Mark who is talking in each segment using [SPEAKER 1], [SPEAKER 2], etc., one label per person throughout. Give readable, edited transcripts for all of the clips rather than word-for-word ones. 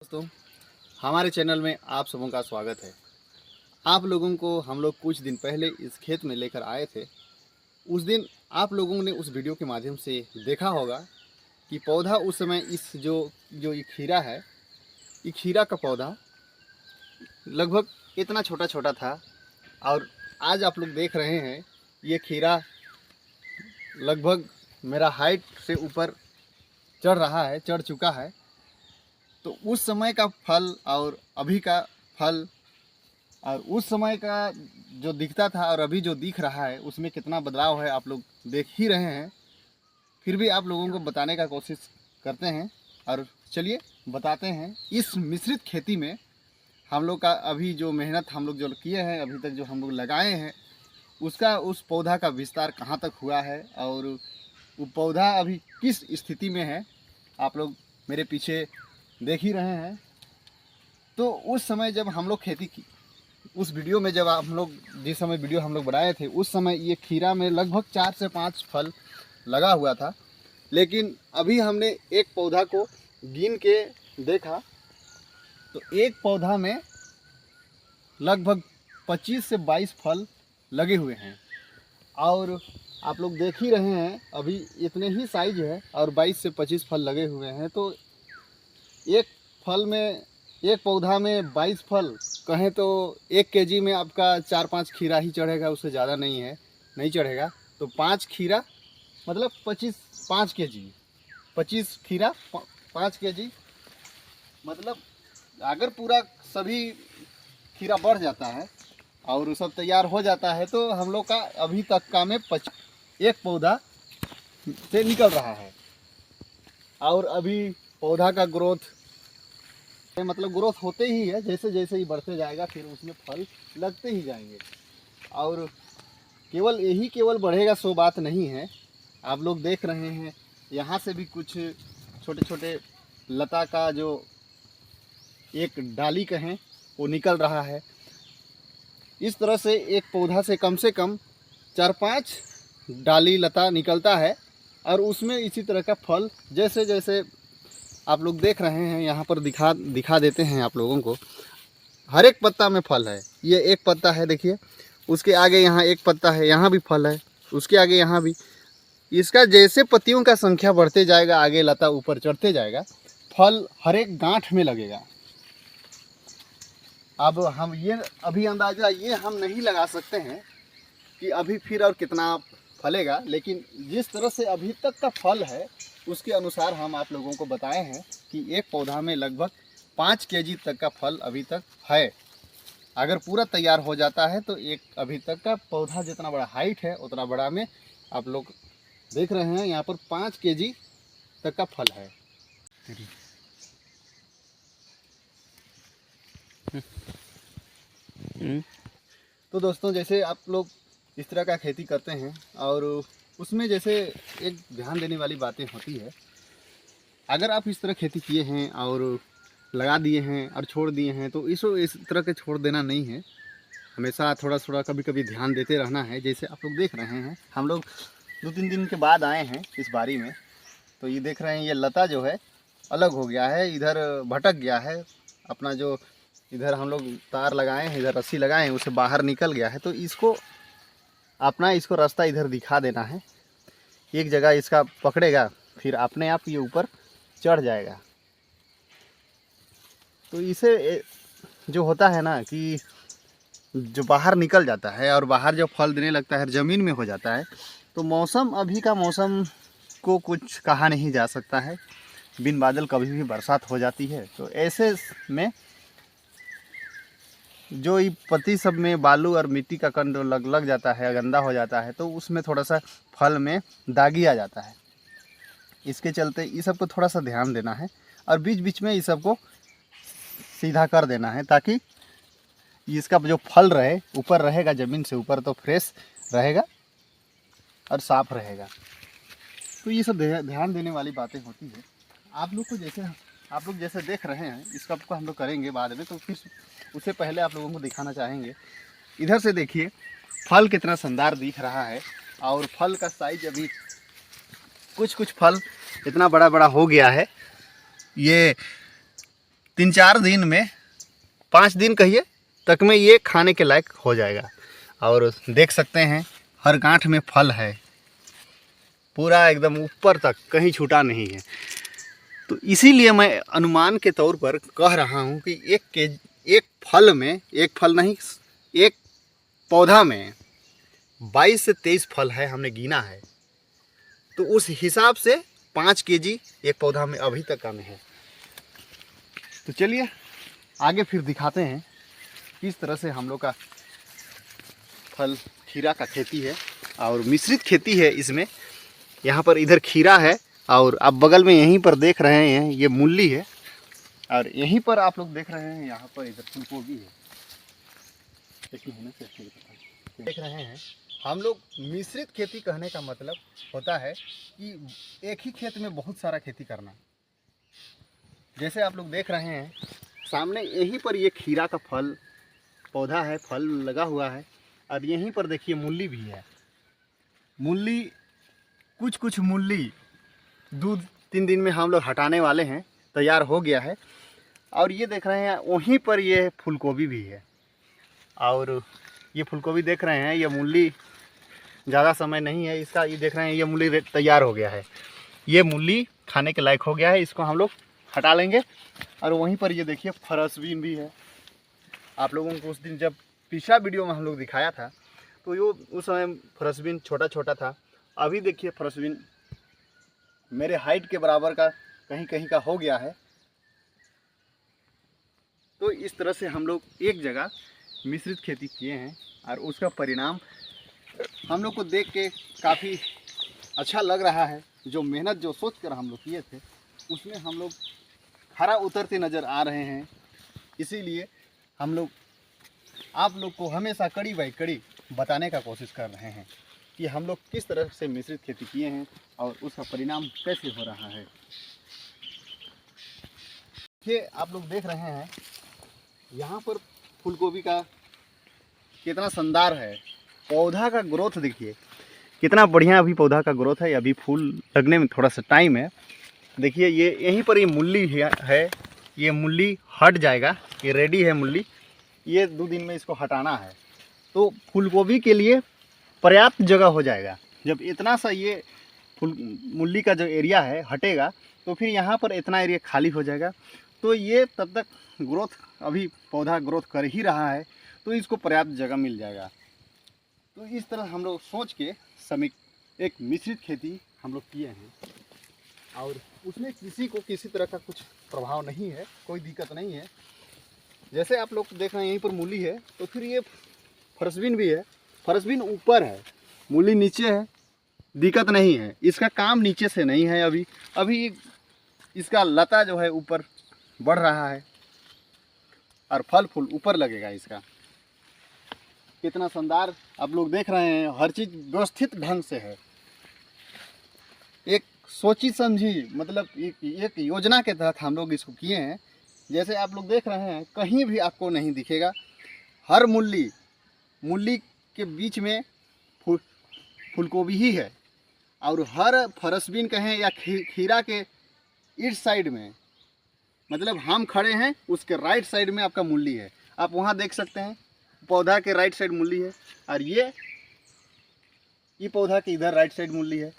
[SPEAKER 1] दोस्तों, हमारे चैनल में आप सबों का स्वागत है। आप लोगों को हम लोग कुछ दिन पहले इस खेत में लेकर आए थे। उस दिन आप लोगों ने उस वीडियो के माध्यम से देखा होगा कि पौधा उस समय इस जो ये खीरा है, ये खीरा का पौधा लगभग इतना छोटा छोटा था। और आज आप लोग देख रहे हैं ये खीरा लगभग मेरा हाइट से ऊपर चढ़ चुका है। तो उस समय का फल और अभी का फल और उस समय का जो दिखता था और अभी जो दिख रहा है उसमें कितना बदलाव है आप लोग देख ही रहे हैं। फिर भी आप लोगों को बताने का कोशिश करते हैं और चलिए बताते हैं। इस मिश्रित खेती में हम लोग का अभी जो मेहनत हम लोग जो किए हैं, अभी तक जो हम लोग लगाए हैं, उसका उस पौधा का विस्तार कहाँ तक हुआ है और वो पौधा अभी किस स्थिति में है, आप लोग मेरे पीछे देख ही रहे हैं। तो उस समय जब हम लोग खेती की, उस वीडियो में जब हम लोग जिस समय वीडियो हम लोग बनाए थे, उस समय ये खीरा में लगभग 4 से 5 फल लगा हुआ था। लेकिन अभी हमने एक पौधा को गिन के देखा तो एक पौधा में लगभग 25 से 22 फल लगे हुए हैं। और आप लोग देख ही रहे हैं अभी इतने ही साइज है और 22 से 25 फल लगे हुए हैं। तो एक पौधा में 22 फल कहें तो 1 केजी में आपका 4-5 खीरा ही चढ़ेगा, उससे ज़्यादा नहीं चढ़ेगा। तो 5 खीरा मतलब 5 केजी, 25 खीरा 5 केजी, मतलब अगर पूरा सभी खीरा बढ़ जाता है और सब तैयार हो जाता है तो हम लोग का अभी तक का में एक पौधा से निकल रहा है। और अभी पौधा का ग्रोथ मतलब ग्रोथ होते ही है, जैसे जैसे ही बढ़ते जाएगा फिर उसमें फल लगते ही जाएंगे। और केवल बढ़ेगा सो बात नहीं है। आप लोग देख रहे हैं यहाँ से भी कुछ छोटे छोटे लता का जो एक डाली कहें वो निकल रहा है। इस तरह से एक पौधा से कम 4-5 डाली लता निकलता है और उसमें इसी तरह का फल जैसे जैसे आप लोग देख रहे हैं यहाँ पर दिखा देते हैं आप लोगों को। हर एक पत्ता में फल है। ये एक पत्ता है, देखिए, उसके आगे यहाँ एक पत्ता है, यहाँ भी फल है, उसके आगे यहाँ भी। इसका जैसे पत्तियों का संख्या बढ़ते जाएगा, आगे लता ऊपर चढ़ते जाएगा, फल हर एक गांठ में लगेगा। अब हम ये अभी अंदाज़ा ये हम नहीं लगा सकते हैं कि अभी फिर और कितना फलेगा, लेकिन जिस तरह से अभी तक का फल है उसके अनुसार हम आप लोगों को बताए हैं कि एक पौधा में लगभग 5 केजी तक का फल अभी तक है। अगर पूरा तैयार हो जाता है तो एक अभी तक का पौधा जितना बड़ा हाइट है उतना बड़ा में आप लोग देख रहे हैं यहाँ पर 5 केजी तक का फल है। तो दोस्तों, जैसे आप लोग इस तरह का खेती करते हैं और उसमें जैसे एक ध्यान देने वाली बातें होती है। अगर आप इस तरह खेती किए हैं और लगा दिए हैं और छोड़ दिए हैं तो इस तरह के छोड़ देना नहीं है। हमेशा थोड़ा थोड़ा कभी कभी ध्यान देते रहना है। जैसे आप लोग देख रहे हैं, हम लोग 2-3 दिन के बाद आए हैं इस बारी में, तो ये देख रहे हैं ये लता जो है अलग हो गया है, इधर भटक गया है। अपना जो इधर हम लोग तार लगाए हैं, इधर रस्सी लगाए हैं, उसे बाहर निकल गया है। तो इसको रास्ता इधर दिखा देना है। एक जगह इसका पकड़ेगा फिर अपने आप ये ऊपर चढ़ जाएगा। तो इसे जो होता है ना कि जो बाहर निकल जाता है और बाहर जब फल देने लगता है, ज़मीन में हो जाता है, तो मौसम अभी का मौसम को कुछ कहा नहीं जा सकता है। बिन बादल कभी भी बरसात हो जाती है। तो ऐसे में जो ये पत्ती सब में बालू और मिट्टी का कण लग जाता है, गंदा हो जाता है, तो उसमें थोड़ा सा फल में दागी आ जाता है। इसके चलते ये सब को थोड़ा सा ध्यान देना है और बीच बीच में ये सब को सीधा कर देना है, ताकि इसका जो फल रहे ऊपर रहेगा, ज़मीन से ऊपर, तो फ्रेश रहेगा और साफ रहेगा। तो ये सब ध्यान देने वाली बातें होती है। आप लोग जैसे देख रहे हैं, इसका आपको हम लोग करेंगे बाद में। तो फिर उससे पहले आप लोगों को दिखाना चाहेंगे, इधर से देखिए फल कितना शानदार दिख रहा है। और फल का साइज अभी कुछ फल इतना बड़ा बड़ा हो गया है। ये 3-4 दिन में, 5 दिन कहिए तक में ये खाने के लायक हो जाएगा। और देख सकते हैं हर गांठ में फल है, पूरा एकदम ऊपर तक, कहीं छूटा नहीं है। तो इसीलिए मैं अनुमान के तौर पर कह रहा हूँ कि एक फल में, एक फल नहीं, एक पौधा में 22 से 23 फल है, हमने गिना है। तो उस हिसाब से 5 केजी एक पौधा में अभी तक कम है। तो चलिए आगे फिर दिखाते हैं किस तरह से हम लोग का फल खीरा का खेती है और मिश्रित खेती है इसमें। यहाँ पर इधर खीरा है और आप बगल में यहीं पर देख रहे हैं ये मूली है, और यहीं पर आप लोग देख रहे हैं यहाँ पर इधर फूलगोभी है। देख रहे हैं हम लोग मिश्रित खेती कहने का मतलब होता है कि एक ही खेत में बहुत सारा खेती करना। जैसे आप लोग देख रहे हैं सामने यहीं पर ये खीरा का फल पौधा है, फल लगा हुआ है, और यहीं पर देखिए मूली भी है। मूली कुछ मूली 2-3 दिन में हम लोग हटाने वाले हैं, तैयार हो गया है। और ये देख रहे हैं वहीं पर ये फूलगोभी भी है, और ये फूलगोभी देख रहे हैं, ये मूली ज़्यादा समय नहीं है इसका। ये देख रहे हैं ये मूली तैयार हो गया है, ये मूली खाने के लायक हो गया है, इसको हम लोग हटा लेंगे। और वहीं पर ये देखिए फरसबीन भी है। आप लोगों को उस दिन जब पिछला वीडियो में हम लोग दिखाया था तो ये उस समय फरसबीन छोटा छोटा था। अभी देखिए फरसबीन मेरे हाइट के बराबर का कहीं कहीं का हो गया है। तो इस तरह से हम लोग एक जगह मिश्रित खेती किए हैं और उसका परिणाम हम लोग को देख के काफ़ी अच्छा लग रहा है। जो मेहनत जो सोच कर हम लोग किए थे उसमें हम लोग खरा उतरते नज़र आ रहे हैं। इसीलिए हम लोग आप लोग को हमेशा कड़ी बाई कड़ी बताने का कोशिश कर रहे हैं कि हम लोग किस तरह से मिश्रित खेती किए हैं और उसका परिणाम कैसे हो रहा है। ये आप लोग देख रहे हैं यहाँ पर फूलगोभी का कितना शानदार है। पौधा का ग्रोथ देखिए कितना बढ़िया अभी पौधा का ग्रोथ है। अभी फूल लगने में थोड़ा सा टाइम है। देखिए ये यहीं पर ये मूली है, ये मूली हट जाएगा, ये रेडी है मूली। ये 2 दिन में इसको हटाना है तो फूलगोभी के लिए पर्याप्त जगह हो जाएगा। जब इतना सा ये मूली का जो एरिया है हटेगा तो फिर यहाँ पर इतना एरिया खाली हो जाएगा। तो ये तब तक ग्रोथ, अभी पौधा ग्रोथ कर ही रहा है तो इसको पर्याप्त जगह मिल जाएगा। तो इस तरह हम लोग सोच के एक मिश्रित खेती हम लोग किए हैं और उसमें किसी को किसी तरह का कुछ प्रभाव नहीं है, कोई दिक्कत नहीं है। जैसे आप लोग देख रहे हैं यहीं पर मूली है तो फिर ये फरसबीन भी है। फरसबीन ऊपर है, मूली नीचे है, दिक्कत नहीं है। इसका काम नीचे से नहीं है। अभी इसका लता जो है ऊपर बढ़ रहा है और फल फूल ऊपर लगेगा इसका। कितना शानदार आप लोग देख रहे हैं, हर चीज़ व्यवस्थित ढंग से है। एक सोची समझी, मतलब एक योजना के तहत हम लोग इसको किए हैं। जैसे आप लोग देख रहे हैं कहीं भी आपको नहीं दिखेगा, हर मूली के बीच में फूलगोभी ही है, और हर फरसबीन कहें या खीरा के इस साइड में, मतलब हम खड़े हैं उसके राइट साइड में आपका मूली है। आप वहाँ देख सकते हैं पौधा के राइट साइड मूली है, और ये पौधा के इधर राइट साइड मूली है।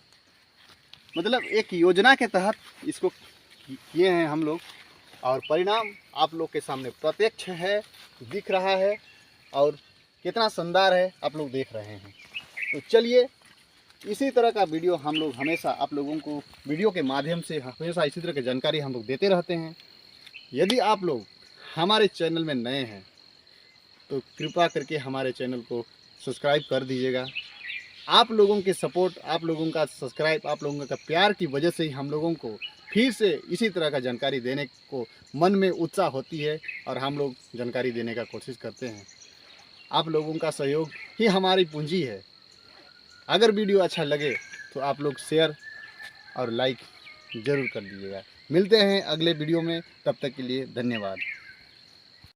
[SPEAKER 1] मतलब एक योजना के तहत इसको किए हैं हम लोग, और परिणाम आप लोग के सामने प्रत्यक्ष है, दिख रहा है, और कितना शानदार है आप लोग देख रहे हैं। तो चलिए इसी तरह का वीडियो हम लोग हमेशा आप लोगों को वीडियो के माध्यम से हमेशा इसी तरह की जानकारी हम लोग देते रहते हैं। यदि आप लोग हमारे चैनल में नए हैं तो कृपा करके हमारे चैनल को सब्सक्राइब कर दीजिएगा। आप लोगों के सपोर्ट, आप लोगों का सब्सक्राइब, आप लोगों का प्यार की वजह से ही हम लोगों को फिर से इसी तरह का जानकारी देने को मन में उत्साह होती है और हम लोग जानकारी देने का कोशिश करते हैं। आप लोगों का सहयोग ही हमारी पूंजी है। अगर वीडियो अच्छा लगे तो आप लोग शेयर और लाइक ज़रूर कर दीजिएगा। मिलते हैं अगले वीडियो में, तब तक के लिए धन्यवाद।